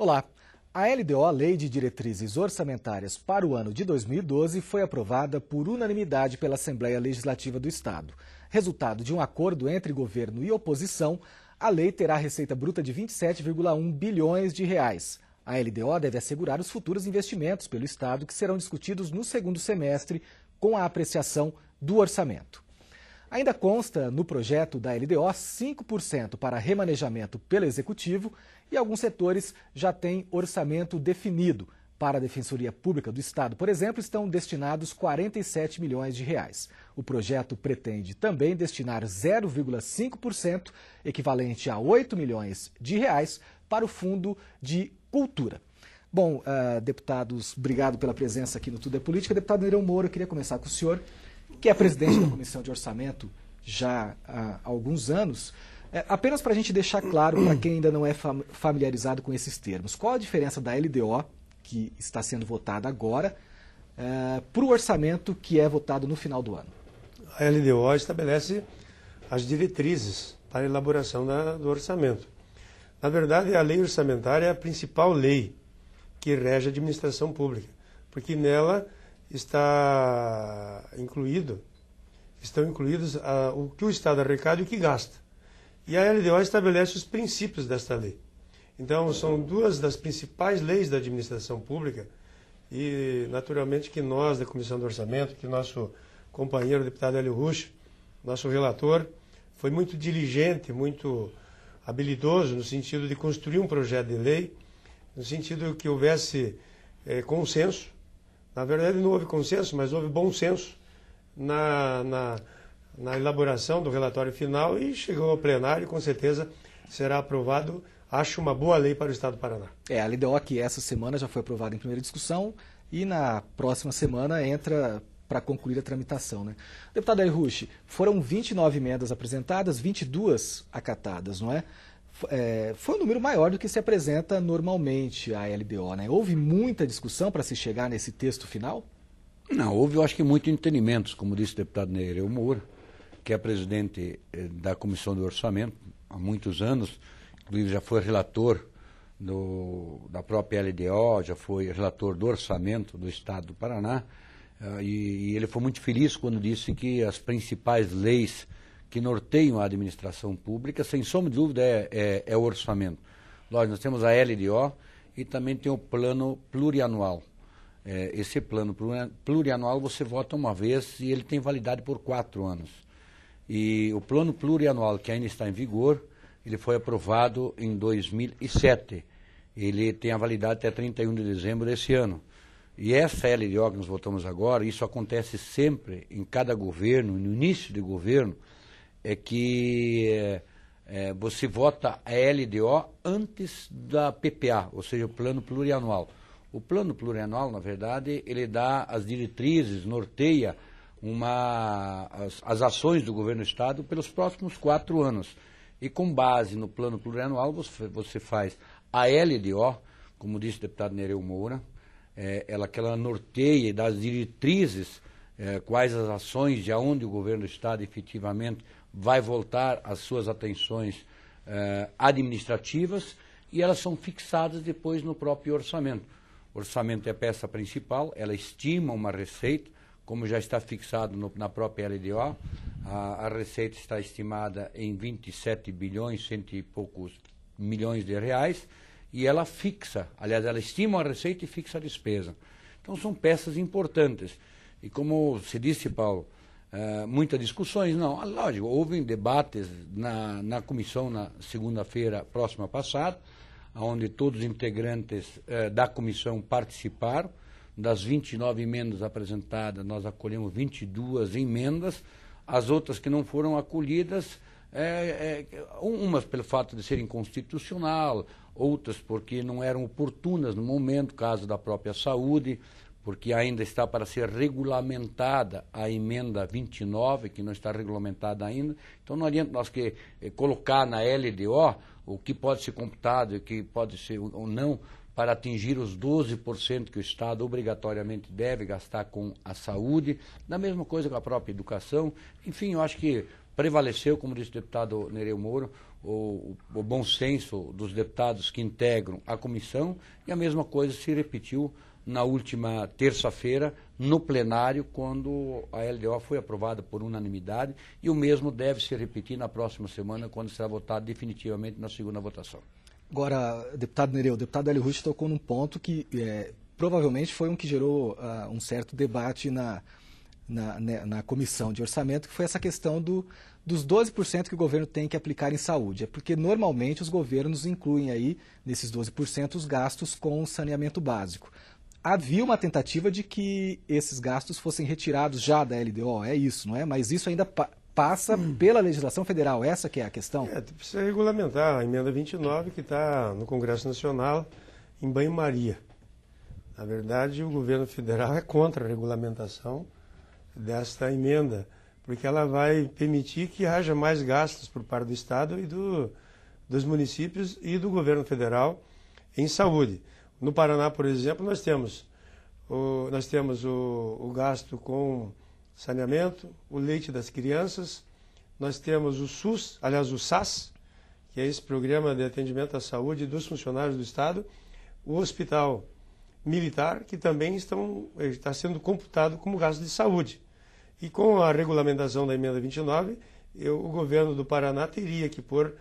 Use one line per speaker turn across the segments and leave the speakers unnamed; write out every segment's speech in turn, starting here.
Olá. A LDO, Lei de Diretrizes Orçamentárias para o ano de 2012, foi aprovada por unanimidade pela Assembleia Legislativa do Estado. Resultado de um acordo entre governo e oposição, a lei terá receita bruta de 27,1 bilhões de reais. A LDO deve assegurar os futuros investimentos pelo Estado que serão discutidos no segundo semestre com a apreciação do orçamento. Ainda consta no projeto da LDO 5% para remanejamento pelo Executivo e alguns setores já têm orçamento definido. Para a Defensoria Pública do Estado, por exemplo, estão destinados 47 milhões de reais. O projeto pretende também destinar 0,5%, equivalente a 8 milhões de reais, para o Fundo de Cultura. Bom, deputados, obrigado pela presença aqui no Tudo é Política. Deputado Nereu Moura, eu queria começar com o senhor, que é presidente da Comissão de Orçamento já há alguns anos. Apenas para a gente deixar claro, para quem ainda não é familiarizado com esses termos, qual a diferença da LDO, que está sendo votada agora, para o orçamento que é votado no final do ano?
A LDO estabelece as diretrizes para a elaboração do orçamento. Na verdade, a lei orçamentária é a principal lei que rege a administração pública, porque nela estão incluídos o que o Estado arrecada e o que gasta. E a LDO estabelece os princípios desta lei. Então, são duas das principais leis da administração pública e, naturalmente, que nós, da Comissão do Orçamento, que nosso companheiro, o deputado Hélio Rusch, nosso relator, foi muito diligente, muito habilidoso no sentido de construir um projeto de lei, no sentido que houvesse consenso. Na verdade, não houve consenso, mas houve bom senso na elaboração do relatório final e chegou ao plenário e, com certeza, será aprovado. Acho uma boa lei para o Estado do Paraná.
A LDO, que essa semana já foi aprovada em primeira discussão e na próxima semana entra para concluir a tramitação, né? Deputado Hélio Rusch, foram 29 emendas apresentadas, 22 acatadas, não é? Foi um número maior do que se apresenta normalmente a LDO, né? Houve muita discussão para se chegar nesse texto final?
Não, houve, eu acho que, muito entendimento, como disse o deputado Nereu Moura, que é presidente da Comissão do Orçamento há muitos anos, inclusive já foi relator da própria LDO, já foi relator do orçamento do Estado do Paraná, e ele foi muito feliz quando disse que as principais leis que norteiam a administração pública, sem sombra de dúvida, é o orçamento. Nós temos a LDO e também tem o plano plurianual. Esse plano plurianual você vota uma vez e ele tem validade por 4 anos. E o plano plurianual, que ainda está em vigor, ele foi aprovado em 2007. Ele tem a validade até 31 de dezembro desse ano. E essa LDO que nós votamos agora, isso acontece sempre em cada governo, no início de governo, é que você vota a LDO antes da PPA, ou seja, o plano plurianual. O plano plurianual, na verdade, ele dá as diretrizes, norteia as ações do governo do Estado pelos próximos 4 anos. E com base no plano plurianual, você faz a LDO, como disse o deputado Nereu Moura, que ela norteia e dá as diretrizes, quais as ações de onde o governo do Estado efetivamente vai voltar as suas atenções administrativas, e elas são fixadas depois no próprio orçamento. O orçamento é a peça principal, ela estima uma receita, como já está fixado na própria LDO, a receita está estimada em 27 bilhões, cento e poucos milhões de reais, e ela fixa, aliás, ela estima a receita e fixa a despesa. Então são peças importantes. E como se disse, Paulo, muitas discussões, não, lógico, houve debates na comissão na segunda-feira próxima passada, onde todos os integrantes da comissão participaram. Das 29 emendas apresentadas, nós acolhemos 22 emendas, as outras que não foram acolhidas, umas pelo fato de serem inconstitucional, outras porque não eram oportunas no momento, caso da própria saúde, porque ainda está para ser regulamentada a emenda 29, que não está regulamentada ainda. Então não adianta nós colocar na LDO o que pode ser computado e o que pode ser ou não, para atingir os 12% que o Estado obrigatoriamente deve gastar com a saúde, da mesma coisa com a própria educação. Enfim, eu acho que prevaleceu, como disse o deputado Nereu Moura, o bom senso dos deputados que integram a comissão, e a mesma coisa se repetiu na última terça-feira, no plenário, quando a LDO foi aprovada por unanimidade, e o mesmo deve se repetir na próxima semana, quando será votado definitivamente na segunda votação.
Agora, deputado Nereu, o deputado Hélio Rusch tocou num ponto que provavelmente foi um que gerou um certo debate na comissão de orçamento, que foi essa questão dos 12% que o governo tem que aplicar em saúde. É porque normalmente os governos incluem aí, nesses 12%, os gastos com saneamento básico. Havia uma tentativa de que esses gastos fossem retirados já da LDO, é isso, não é? Mas isso ainda passa pela legislação federal, essa que é a questão?
Precisa regulamentar a emenda 29, que está no Congresso Nacional, em banho-maria. Na verdade, o governo federal é contra a regulamentação desta emenda, porque ela vai permitir que haja mais gastos por parte do Estado e dos municípios e do governo federal em saúde. No Paraná, por exemplo, nós temos o gasto com saneamento, o leite das crianças, nós temos o SUS, aliás, o SAS, que é esse programa de atendimento à saúde dos funcionários do Estado, o hospital militar, que também está sendo computado como gasto de saúde. E com a regulamentação da emenda 29, o governo do Paraná teria que pôr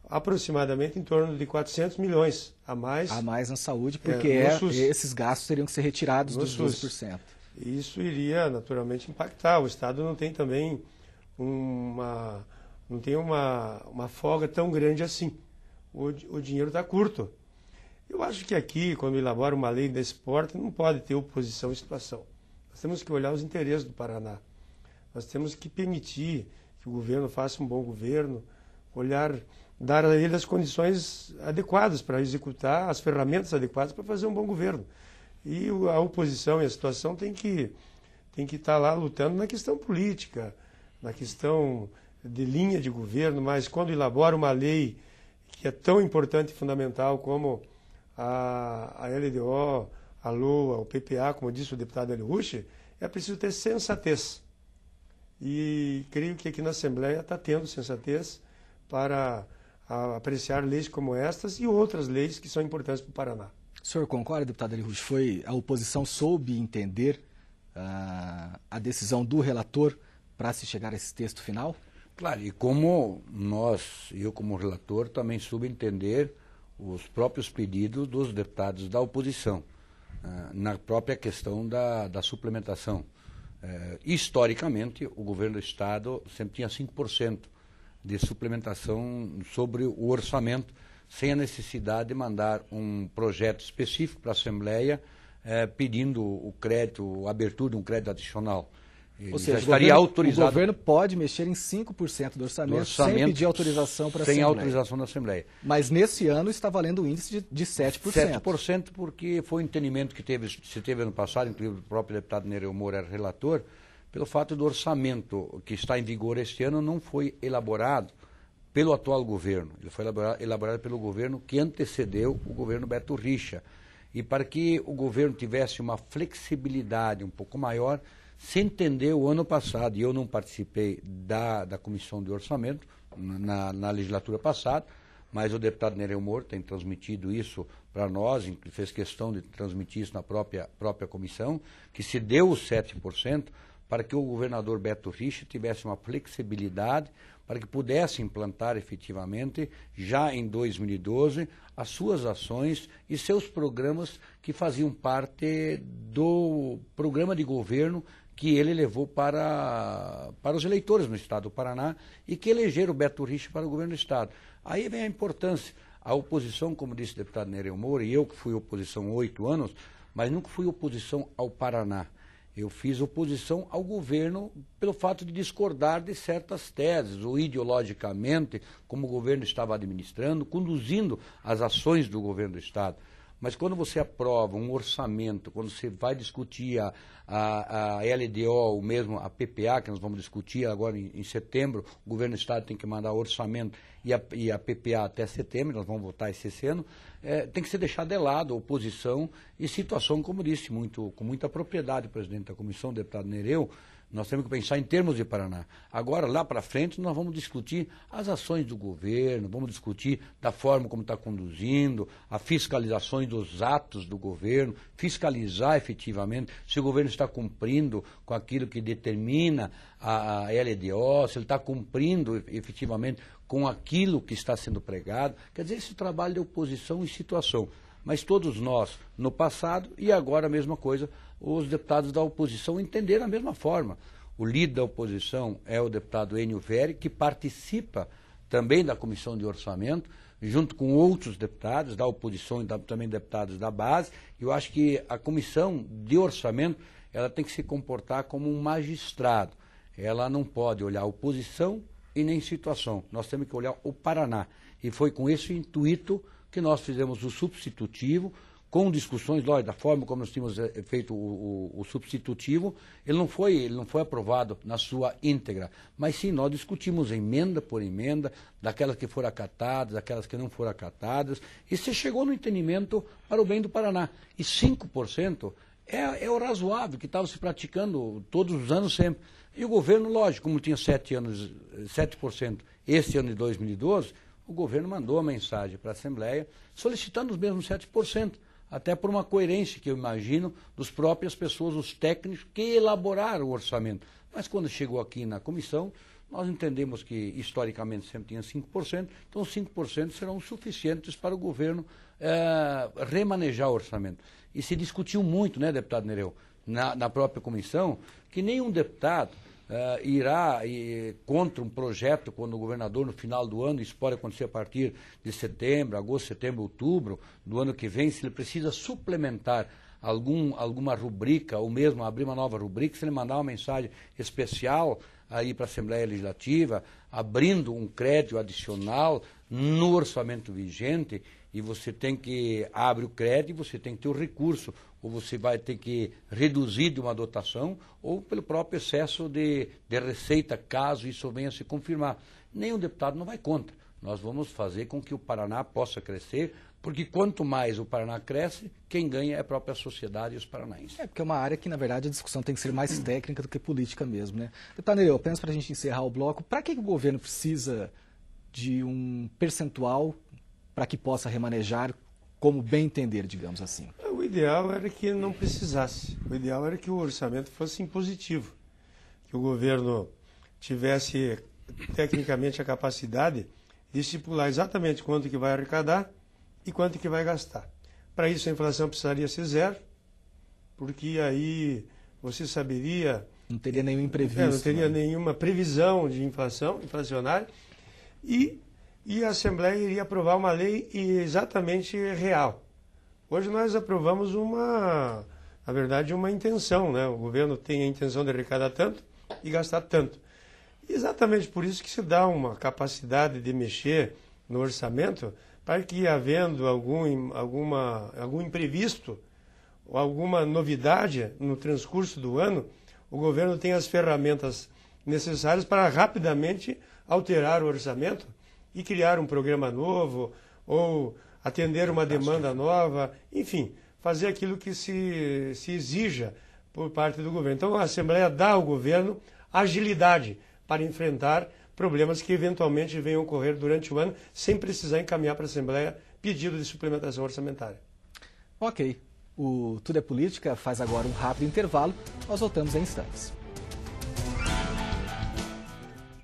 aproximadamente em torno de 400 milhões a mais.
A mais na saúde, porque esses gastos teriam que ser retirados dos 12%.
Isso iria naturalmente impactar. O Estado não tem também uma folga tão grande assim. O dinheiro está curto. Eu acho que aqui, quando elabora uma lei desse porte, não pode ter oposição à situação. Nós temos que olhar os interesses do Paraná. Nós temos que permitir que o governo faça um bom governo, dar a ele as condições adequadas para executar, as ferramentas adequadas para fazer um bom governo. E a oposição e a situação tem que estar lá lutando na questão política, na questão de linha de governo, mas quando elabora uma lei que é tão importante e fundamental como a LDO, a LOA, o PPA, como disse o deputado Hélio Rusch, é preciso ter sensatez. E creio que aqui na Assembleia está tendo sensatez para apreciar leis como estas e outras leis que são importantes para o Paraná.
O senhor concorda, deputado Hélio Rusch? A oposição soube entender a decisão do relator para se chegar a esse texto final?
Claro, e como eu como relator, também soube entender os próprios pedidos dos deputados da oposição, na própria questão da suplementação. Historicamente, o governo do Estado sempre tinha 5% de suplementação sobre o orçamento, sem a necessidade de mandar um projeto específico para a Assembleia pedindo o crédito, a abertura de um crédito adicional.
Ou seja, estaria autorizado. O governo pode mexer em 5% do orçamento sem pedir autorização para a Assembleia.
Sem autorização da Assembleia.
Mas nesse ano está valendo o índice de 7%.
7% porque foi um entendimento que se teve ano passado, inclusive o próprio deputado Nereu Moura era relator, pelo fato do orçamento que está em vigor este ano não foi elaborado pelo atual governo. Ele foi elaborado pelo governo que antecedeu o governo Beto Richa. E para que o governo tivesse uma flexibilidade um pouco maior, se entendeu o ano passado, e eu não participei da comissão de orçamento na legislatura passada, mas o deputado Nereu Moura tem transmitido isso para nós, fez questão de transmitir isso na própria comissão, que se deu os 7% para que o governador Beto Richa tivesse uma flexibilidade para que pudesse implantar efetivamente, já em 2012, as suas ações e seus programas que faziam parte do programa de governo que ele levou para os eleitores no Estado do Paraná e que elegeram o Beto Richa para o governo do Estado. Aí vem a importância. A oposição, como disse o deputado Nereu Moura, e eu que fui oposição há 8 anos, mas nunca fui oposição ao Paraná. Eu fiz oposição ao governo pelo fato de discordar de certas teses, ou ideologicamente, como o governo estava administrando, conduzindo as ações do governo do Estado. Mas quando você aprova um orçamento, quando você vai discutir a LDO, ou mesmo a PPA, que nós vamos discutir agora em setembro, o governo do Estado tem que mandar orçamento e a PPA até setembro, nós vamos votar esse ano, tem que ser deixado de lado a oposição e situação, como disse com muita propriedade o presidente da comissão, o deputado Nereu, Nós temos que pensar em termos de Paraná. Agora, lá para frente, nós vamos discutir as ações do governo, vamos discutir da forma como está conduzindo, a fiscalização dos atos do governo, fiscalizar efetivamente se o governo está cumprindo com aquilo que determina a LDO, se ele está cumprindo efetivamente com aquilo que está sendo pregado. Quer dizer, esse trabalho de oposição e situação. Mas todos nós, no passado e agora a mesma coisa, os deputados da oposição entenderam a mesma forma. O líder da oposição é o deputado Enio Veri, que participa também da Comissão de Orçamento, junto com outros deputados da oposição e também deputados da base. Eu acho que a Comissão de Orçamento ela tem que se comportar como um magistrado. Ela não pode olhar oposição e nem situação. Nós temos que olhar o Paraná. E foi com esse intuito que nós fizemos o substitutivo, com discussões, lógico, da forma como nós tínhamos feito o substitutivo, ele não foi aprovado na sua íntegra, mas sim, nós discutimos emenda por emenda, daquelas que foram acatadas, daquelas que não foram acatadas, e se chegou no entendimento para o bem do Paraná. E 5% é o razoável, que estava se praticando todos os anos sempre. E o governo, lógico, como tinha 7% este ano de 2012, o governo mandou a mensagem para a Assembleia solicitando os mesmos 7%. Até por uma coerência que eu imagino dos próprias pessoas, os técnicos que elaboraram o orçamento. Mas quando chegou aqui na comissão, nós entendemos que historicamente sempre tinha 5%, então 5% serão suficientes para o governo remanejar o orçamento. E se discutiu muito, né, deputado Nereu, na própria comissão, que nenhum deputado irá contra um projeto quando o governador, no final do ano, isso pode acontecer a partir de setembro, agosto, setembro, outubro do ano que vem, se ele precisa suplementar alguma rubrica, ou mesmo abrir uma nova rubrica, se ele mandar uma mensagem especial aí para a Assembleia Legislativa, abrindo um crédito adicional no orçamento vigente, e você tem que abrir o crédito, você tem que ter o recurso, ou você vai ter que reduzir de uma dotação, ou pelo próprio excesso de receita, caso isso venha a se confirmar. Nenhum deputado não vai contra. Nós vamos fazer com que o Paraná possa crescer, porque quanto mais o Paraná cresce, quem ganha é a própria sociedade e os paranaenses.
Porque é uma área que, na verdade, a discussão tem que ser mais técnica do que política mesmo, né? Deputado Nereu, apenas para a gente encerrar o bloco, para que o governo precisa de um percentual para que possa remanejar como bem entender, digamos assim?
O ideal era que não precisasse. O ideal era que o orçamento fosse impositivo, que o governo tivesse tecnicamente a capacidade de estipular exatamente quanto que vai arrecadar e quanto que vai gastar. Para isso a inflação precisaria ser zero, porque aí você saberia...
Não teria nenhum imprevisto.
Não teria nenhuma previsão de inflacionária, e a Assembleia iria aprovar uma lei exatamente real. Hoje nós aprovamos na verdade, uma intenção, né? O governo tem a intenção de arrecadar tanto e gastar tanto. E exatamente por isso que se dá uma capacidade de mexer no orçamento, para que, havendo algum imprevisto ou alguma novidade no transcurso do ano, o governo tenha as ferramentas necessárias para rapidamente alterar o orçamento e criar um programa novo, ou atender uma demanda nova, enfim, fazer aquilo que se exija por parte do governo. Então a Assembleia dá ao governo agilidade para enfrentar problemas que eventualmente venham ocorrer durante o ano, sem precisar encaminhar para a Assembleia pedido de suplementação orçamentária.
Ok. O Tudo é Política faz agora um rápido intervalo. Nós voltamos em instantes.